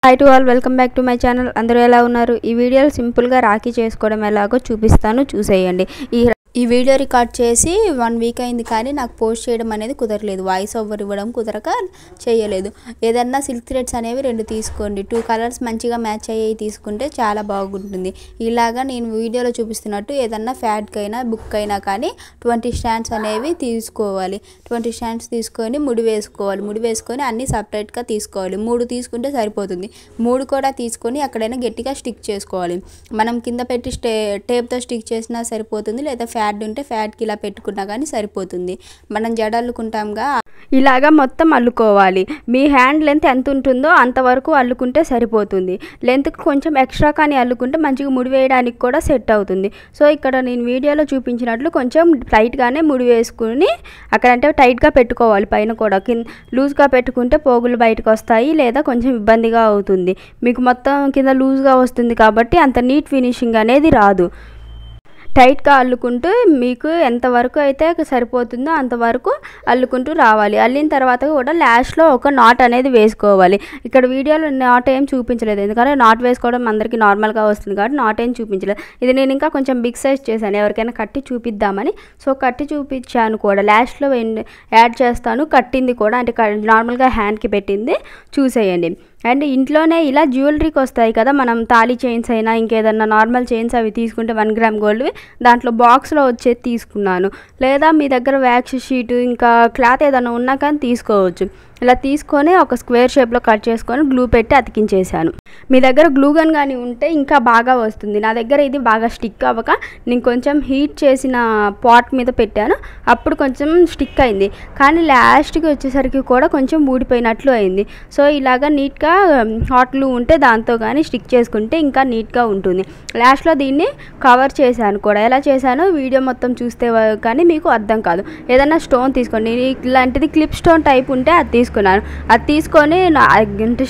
Hi to all, welcome back to my channel. అందరూ ఎలా ఉన్నారు? ఈ వీడియోలో సింపుల్గా రాఖీ చేసుకోవడం ఎలాగో చూపిస్తాను, చూసేయండి. ఈ వీడియో రికార్డ్ చేసి 1 వీక్ అయింది, కానీ నాకు పోస్ట్ చేయడం అనేది కుదరలేదు. వాయిస్ ఓవర్ ఇవ్వడం కుదరక చేయలేదు. ఏదన్నా సిల్క్ థ్రెడ్స్ అనేవి 2 తీసుకోండి. 2 కలర్స్ మంచిగా మ్యాచ్ అయ్యేవి తీసుకుంటే చాలా బాగుంటుంది. ఇలాగా నేను వీడియోలో చూపిస్తున్నట్టు ఏదన్నా ఫ్యాడ్కైనా బుక్ అయినా కానీ 20 స్టాండ్స్ అనేవి తీసుకోవాలి. 20 స్టాండ్స్ తీసుకొని ముడి వేసుకోవాలి. ముడి వేసుకొని అన్నీ సపరేట్గా తీసుకోవాలి. 3 తీసుకుంటే సరిపోతుంది. 3 కూడా తీసుకొని ఎక్కడైనా గట్టిగా స్టిక్ చేసుకోవాలి. మనం కింద పెట్టి టేప్తో స్టిక్ చేసినా సరిపోతుంది, లేదా ఫ్యాడ్ ఉంటే ఫ్యాడ్కి ఇలా పెట్టుకున్నా కానీ సరిపోతుంది. మనం జడ అల్లుకుంటాంగా, ఇలాగా మొత్తం అల్లుకోవాలి. మీ హ్యాండ్ లెంత్ ఎంత ఉంటుందో అంతవరకు అల్లుకుంటే సరిపోతుంది. లెంత్కి కొంచెం ఎక్స్ట్రా కానీ అల్లుకుంటే మంచిగా ముడి వేయడానికి కూడా సెట్ అవుతుంది. సో ఇక్కడ నేను వీడియోలో చూపించినట్లు కొంచెం టైట్గానే ముడి వేసుకుని అక్కడంటే టైట్గా పెట్టుకోవాలి. పైన కూడా కింద లూజ్గా పెట్టుకుంటే పోగులు బయటకు వస్తాయి, లేదా కొంచెం ఇబ్బందిగా అవుతుంది. మీకు మొత్తం కింద లూజ్గా వస్తుంది కాబట్టి అంత నీట్ ఫినిషింగ్ అనేది రాదు. టైట్గా అల్లుకుంటూ మీకు ఎంతవరకు అయితే సరిపోతుందో అంతవరకు అల్లుకుంటూ రావాలి. అల్లిన తర్వాత కూడా లాస్ట్లో ఒక నాట్ అనేది వేసుకోవాలి. ఇక్కడ వీడియోలో నాట్ ఏం చూపించలేదు, ఎందుకంటే నాట్ వేసుకోవడం అందరికీ నార్మల్గా వస్తుంది కాబట్టి నాట్ ఏం చూపించలేదు. ఇది నేను ఇంకా కొంచెం బిగ్ సైజ్ చేశాను, ఎవరికైనా కట్టి చూపిద్దామని. సో కట్టి చూపించాను కూడా, లాస్ట్లో యాడ్ చేస్తాను. కట్టింది కూడా, అంటే నార్మల్గా హ్యాండ్కి పెట్టింది చూసేయండి. అండ్ ఇంట్లోనే ఇలా జ్యువెలరీకి వస్తాయి కదా, మనం తాళీ చైన్స్ అయినా ఇంకేదన్నా నార్మల్ చైన్స్ అవి తీసుకుంటే 1 గ్రామ్ గోల్డ్వి దాంట్లో బాక్స్లో వచ్చేది తీసుకున్నాను. లేదా మీ దగ్గర వ్యాక్స్ షీటు ఇంకా క్లాత్ ఏదైనా ఉన్నా కానీ తీసుకోవచ్చు. ఇలా తీసుకొని ఒక స్క్వేర్ షేప్లో కట్ చేసుకొని గ్లూ పెట్టి అతికించేసాను. మీ దగ్గర గ్లూ గన్ కానీ ఉంటే ఇంకా బాగా వస్తుంది. నా దగ్గర ఇది బాగా స్టిక్ అవ్వక నేను కొంచెం హీట్ చేసిన పాట్ మీద పెట్టాను, అప్పుడు కొంచెం స్టిక్ అయింది. కానీ లాస్ట్కి వచ్చేసరికి కూడా కొంచెం ఊడిపోయినట్లు అయింది. సో ఇలాగా నీట్గా హాట్ గ్లూ ఉంటే దాంతో కానీ స్టిక్ చేసుకుంటే ఇంకా నీట్గా ఉంటుంది. లాస్ట్లో దీన్ని కవర్ చేశాను కూడా. ఎలా చేశానో వీడియో మొత్తం చూస్తే కానీ మీకు అర్థం కాదు. ఏదైనా స్టోన్ తీసుకోండి, ఇలాంటిది క్లిప్ స్టోన్ టైప్ ఉంటే అది తీసుకున్నాను. అది తీసుకొని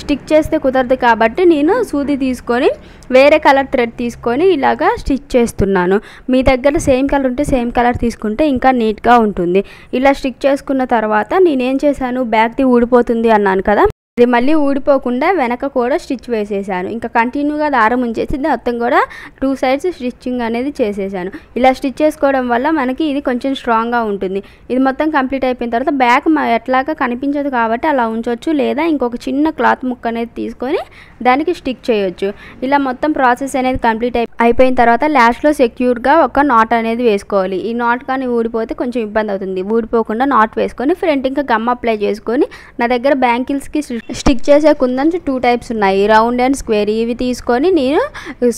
స్టిక్ చేస్తే కుదరదు కాబట్టి నేను సూది తీసుకొని వేరే కలర్ థ్రెడ్ తీసుకొని ఇలాగా స్టిచ్ చేస్తున్నాను. మీ దగ్గర సేమ్ కలర్ ఉంటే సేమ్ కలర్ తీసుకుంటే ఇంకా నీట్గా ఉంటుంది. ఇలా స్టిక్ చేసుకున్న తర్వాత నేనేం చేశాను, బ్యాక్ది ఊడిపోతుంది అన్నాను కదా, ఇది మళ్ళీ ఊడిపోకుండా వెనక కూడా స్టిచ్ వేసేసాను. ఇంకా కంటిన్యూగా దారం ఉంచేసి మొత్తం కూడా 2 సైడ్స్ స్టిచ్చింగ్ అనేది చేసేసాను. ఇలా స్టిచ్ చేసుకోవడం వల్ల మనకి ఇది కొంచెం స్ట్రాంగ్గా ఉంటుంది. ఇది మొత్తం కంప్లీట్ అయిపోయిన తర్వాత బ్యాక్ ఎట్లాగా కనిపించదు కాబట్టి అలా ఉంచవచ్చు, లేదా ఇంకొక చిన్న క్లాత్ ముక్క అనేది తీసుకొని దానికి స్టిక్ చేయొచ్చు. ఇలా మొత్తం ప్రాసెస్ అనేది కంప్లీట్ అయిపోయిన తర్వాత లాస్ట్లో సెక్యూర్గా ఒక నాట్ అనేది వేసుకోవాలి. ఈ నాట్ కానీ ఊడిపోతే కొంచెం ఇబ్బంది అవుతుంది. ఊడిపోకుండా నాట్ వేసుకొని ఫ్రంట్ ఇంకా గమ్ అప్లై చేసుకొని, నా దగ్గర బ్యాంగిల్స్కి స్టిక్ చేసే కుందన్స్ 2 టైప్స్ ఉన్నాయి, రౌండ్ అండ్ స్క్వేర్. ఇవి తీసుకొని నేను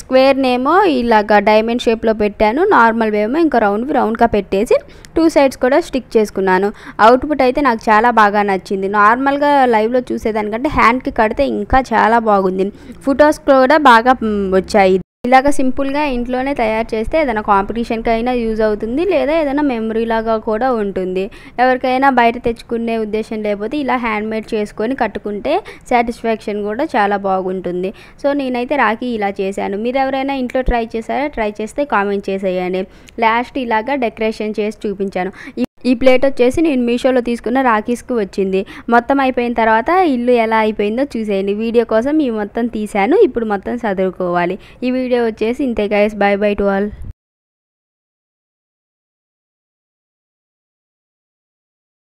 స్క్వేర్నేమో ఇలాగా డైమండ్ షేప్లో పెట్టాను, నార్మల్ ఏమో ఇంకా రౌండ్గా పెట్టేసి 2 సైడ్స్ కూడా స్టిక్ చేసుకున్నాను. అవుట్పుట్ అయితే నాకు చాలా బాగా నచ్చింది. నార్మల్గా లైవ్లో చూసేదానికంటే హ్యాండ్కి కడితే ఇంకా చాలా బాగుంది. ఫొటోస్ కూడా బాగా వచ్చాయి. ఇలాగ సింపుల్గా ఇంట్లోనే తయారు చేస్తే ఏదైనా కాంపిటీషన్కి అయినా యూజ్ అవుతుంది, లేదా ఏదైనా మెమరీ లాగా కూడా ఉంటుంది. ఎవరికైనా బయట తెచ్చుకునే ఉద్దేశం లేకపోతే ఇలా హ్యాండ్మేడ్ చేసుకొని కట్టుకుంటే సాటిస్ఫాక్షన్ కూడా చాలా బాగుంటుంది. సో నేనైతే రాఖీ ఇలా చేశాను. మీరు ఎవరైనా ఇంట్లో ట్రై చేశారా? ట్రై చేస్తే కామెంట్ చేసేయండి. లాస్ట్ ఇలాగా డెకరేషన్ చేసి చూపించాను. ఈ ప్లేట్ వచ్చేసి నేను మీషోలో తీసుకున్న రాఖీస్కి వచ్చింది. మొత్తం అయిపోయిన తర్వాత ఇల్లు ఎలా అయిపోయిందో చూసేయండి. వీడియో కోసం ఈ మొత్తం తీశాను, ఇప్పుడు మొత్తం చదువుకోవాలి. ఈ వీడియో వచ్చేసి ఇంతే guys, by by to all.